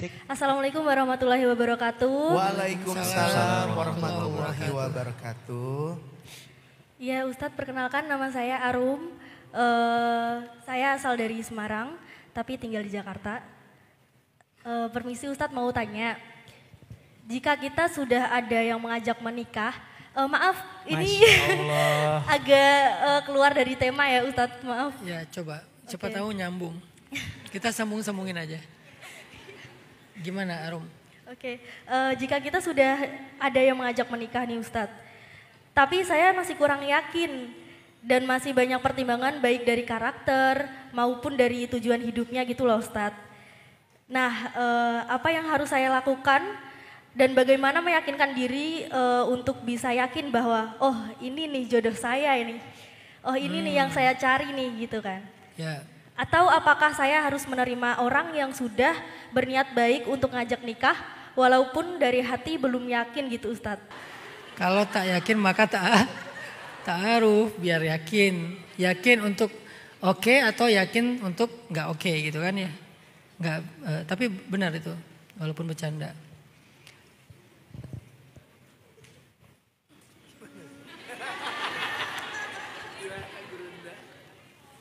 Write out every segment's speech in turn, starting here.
Cek. Assalamualaikum warahmatullahi wabarakatuh. Waalaikumsalam warahmatullahi wabarakatuh. Ya Ustadz, perkenalkan nama saya Arum. Saya asal dari Semarang, tapi tinggal di Jakarta. Permisi Ustadz, mau tanya. Jika kita sudah ada yang mengajak menikah, maaf ini agak keluar dari tema ya Ustadz, maaf. Ya coba, siapa tahu nyambung. Kita sambung-sambungin aja. Gimana Arum? Oke, jika kita sudah ada yang mengajak menikah nih Ustadz, tapi saya masih kurang yakin dan masih banyak pertimbangan baik dari karakter maupun dari tujuan hidupnya gitu loh Ustadz. Nah, apa yang harus saya lakukan dan bagaimana meyakinkan diri untuk bisa yakin bahwa oh ini nih jodoh saya ini, oh ini nih yang saya cari nih gitu kan. Ya. Atau apakah saya harus menerima orang yang sudah berniat baik untuk ngajak nikah walaupun dari hati belum yakin gitu Ustadz? Kalau tak yakin maka ta'aruf biar yakin. Yakin untuk oke atau yakin untuk nggak oke gitu kan ya. Nggak, tapi benar itu walaupun bercanda.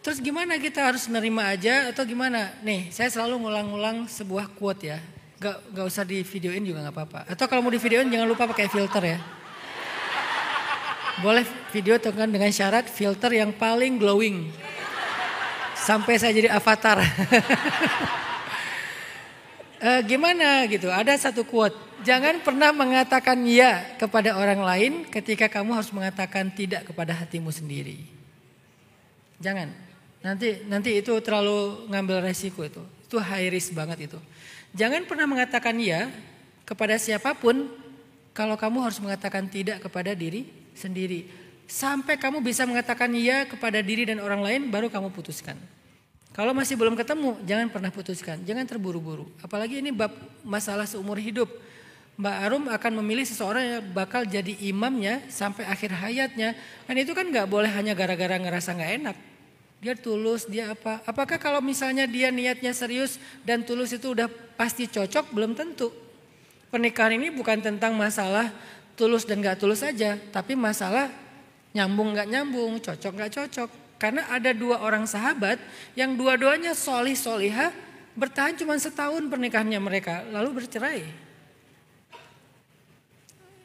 Terus gimana kita harus nerima aja atau gimana? Nih saya selalu ngulang-ngulang sebuah quote ya. Gak usah di videoin juga gak apa-apa. Atau kalau mau di videoin jangan lupa pakai filter ya. Boleh video tekan dengan syarat filter yang paling glowing. Sampai saya jadi avatar. Gimana gitu, ada satu quote. Jangan pernah mengatakan ya kepada orang lain ketika kamu harus mengatakan tidak kepada hatimu sendiri. Jangan. Nanti itu terlalu ngambil resiko itu. Itu high risk banget itu. Jangan pernah mengatakan ya kepada siapapun kalau kamu harus mengatakan tidak kepada diri sendiri. Sampai kamu bisa mengatakan ya kepada diri dan orang lain baru kamu putuskan. Kalau masih belum ketemu jangan pernah putuskan. Jangan terburu-buru. Apalagi ini bab masalah seumur hidup. Mbak Arum akan memilih seseorang yang bakal jadi imamnya sampai akhir hayatnya. Dan itu kan gak boleh hanya gara-gara ngerasa gak enak. Dia tulus, dia apa? Apakah kalau misalnya dia niatnya serius dan tulus itu udah pasti cocok? Belum tentu. Pernikahan ini bukan tentang masalah tulus dan gak tulus saja. Tapi masalah nyambung gak nyambung, cocok gak cocok. Karena ada dua orang sahabat yang dua-duanya solih-solihah bertahan cuma setahun pernikahannya mereka. Lalu bercerai.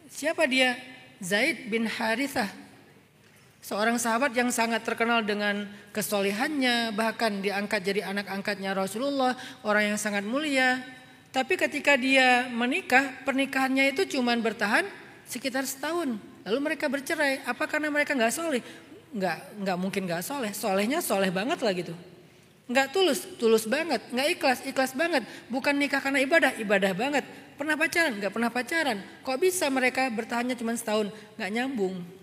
Siapa dia? Zaid bin Harithah. Seorang sahabat yang sangat terkenal dengan kesolihannya, bahkan diangkat jadi anak angkatnya Rasulullah, orang yang sangat mulia. Tapi ketika dia menikah, pernikahannya itu cuma bertahan sekitar setahun. Lalu mereka bercerai. Apa karena mereka nggak soleh? Nggak mungkin nggak soleh. Solehnya soleh banget lah gitu. Nggak tulus banget. Nggak ikhlas banget. Bukan nikah karena ibadah banget. Pernah pacaran? Nggak pernah pacaran. Kok bisa mereka bertahannya cuma setahun? Nggak nyambung.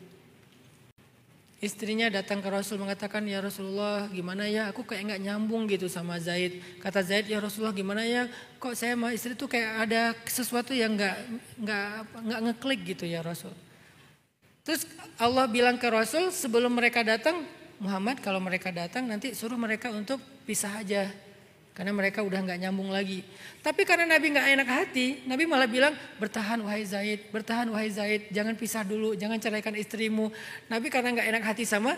Istrinya datang ke Rasul mengatakan, ya Rasulullah gimana ya, aku kayak gak nyambung gitu sama Zaid. Kata Zaid, ya Rasulullah gimana ya, kok saya sama istri tuh kayak ada sesuatu yang gak ngeklik gitu ya Rasul. Terus Allah bilang ke Rasul sebelum mereka datang, Muhammad kalau mereka datang nanti suruh mereka untuk pisah aja. Karena mereka udah gak nyambung lagi. Tapi karena Nabi gak enak hati, Nabi malah bilang bertahan wahai Zaid, jangan pisah dulu, jangan ceraikan istrimu. Nabi karena gak enak hati sama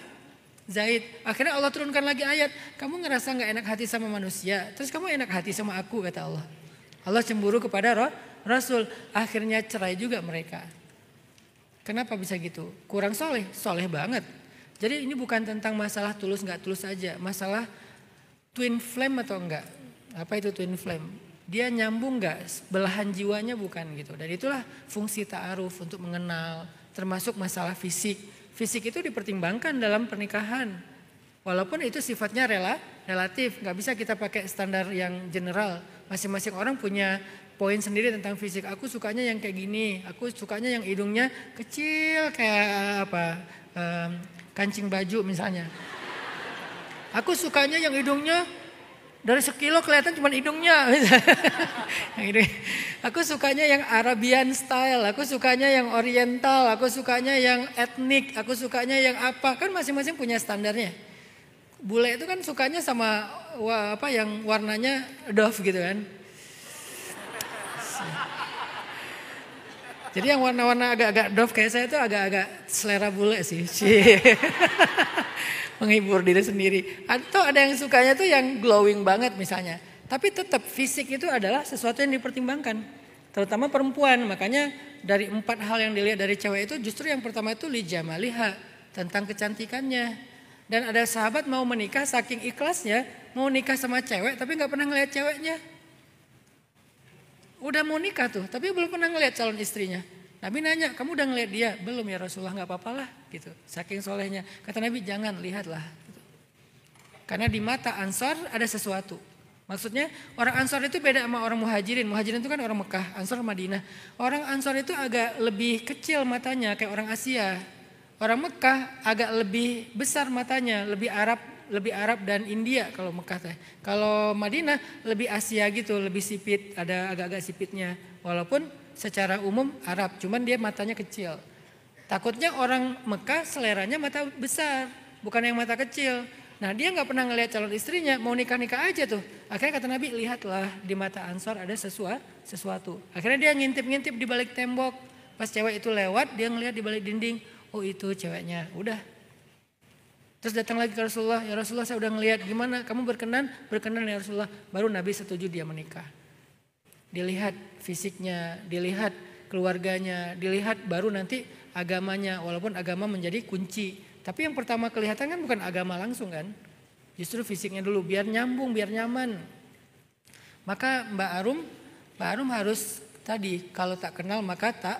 Zaid. Akhirnya Allah turunkan lagi ayat, kamu ngerasa gak enak hati sama manusia, terus kamu enak hati sama aku kata Allah. Allah cemburu kepada Rasul, akhirnya cerai juga mereka. Kenapa bisa gitu? Kurang soleh banget. Jadi ini bukan tentang masalah tulus gak tulus saja, masalah twin flame atau enggak? Apa itu twin flame? Dia nyambung enggak? Belahan jiwanya bukan gitu. Dan itulah fungsi ta'aruf untuk mengenal. Termasuk masalah fisik. Fisik itu dipertimbangkan dalam pernikahan. Walaupun itu sifatnya relatif. Enggak bisa kita pakai standar yang general. Masing-masing orang punya poin sendiri tentang fisik. Aku sukanya yang kayak gini. Aku sukanya yang hidungnya kecil kayak kancing baju misalnya. Aku sukanya yang hidungnya dari sekilo kelihatan cuma hidungnya. Aku sukanya yang Arabian style, aku sukanya yang oriental, aku sukanya yang etnik, aku sukanya yang apa. Kan masing-masing punya standarnya. Bule itu kan sukanya sama yang warnanya doff gitu kan. Jadi yang warna-warna agak-agak dof kayak saya tuh agak-agak selera bule sih. Menghibur diri sendiri. Atau ada yang sukanya tuh yang glowing banget misalnya. Tapi tetap fisik itu adalah sesuatu yang dipertimbangkan. Terutama perempuan. Makanya dari 4 hal yang dilihat dari cewek itu justru yang pertama itu li jamaliha, tentang kecantikannya. Dan ada sahabat mau menikah saking ikhlasnya, mau nikah sama cewek tapi gak pernah ngeliat ceweknya. Udah mau nikah tuh, tapi belum pernah ngeliat calon istrinya. Nabi nanya, kamu udah ngeliat dia? Belum ya Rasulullah, gak apa-apalah gitu. Saking solehnya. Kata Nabi, jangan, lihatlah. Gitu. Karena di mata Ansor ada sesuatu. Maksudnya orang Ansor itu beda sama orang Muhajirin. Muhajirin itu kan orang Mekah, Ansor Madinah. Orang Ansor itu agak lebih kecil matanya kayak orang Asia. Orang Mekah agak lebih besar matanya, lebih Arab dan India kalau Mekah teh. Kalau Madinah lebih Asia gitu, lebih sipit, ada agak-agak sipitnya. Walaupun secara umum Arab, cuman dia matanya kecil. Takutnya orang Mekah seleranya mata besar, bukan yang mata kecil. Nah dia nggak pernah ngelihat calon istrinya, mau nikah-nikah aja tuh. Akhirnya kata Nabi, lihatlah di mata Ansor ada sesuatu. Akhirnya dia ngintip-ngintip di balik tembok. Pas cewek itu lewat, dia ngelihat di balik dinding. Oh itu ceweknya, udah. Terus datang lagi ke Rasulullah, ya Rasulullah saya udah ngelihat, gimana kamu berkenan? Berkenan ya Rasulullah. Baru Nabi setuju dia menikah. Dilihat fisiknya, dilihat keluarganya, dilihat baru nanti agamanya. Walaupun agama menjadi kunci. Tapi yang pertama kelihatan kan bukan agama langsung kan. Justru fisiknya dulu, biar nyambung, biar nyaman. Maka Mbak Arum harus tadi, kalau tak kenal maka tak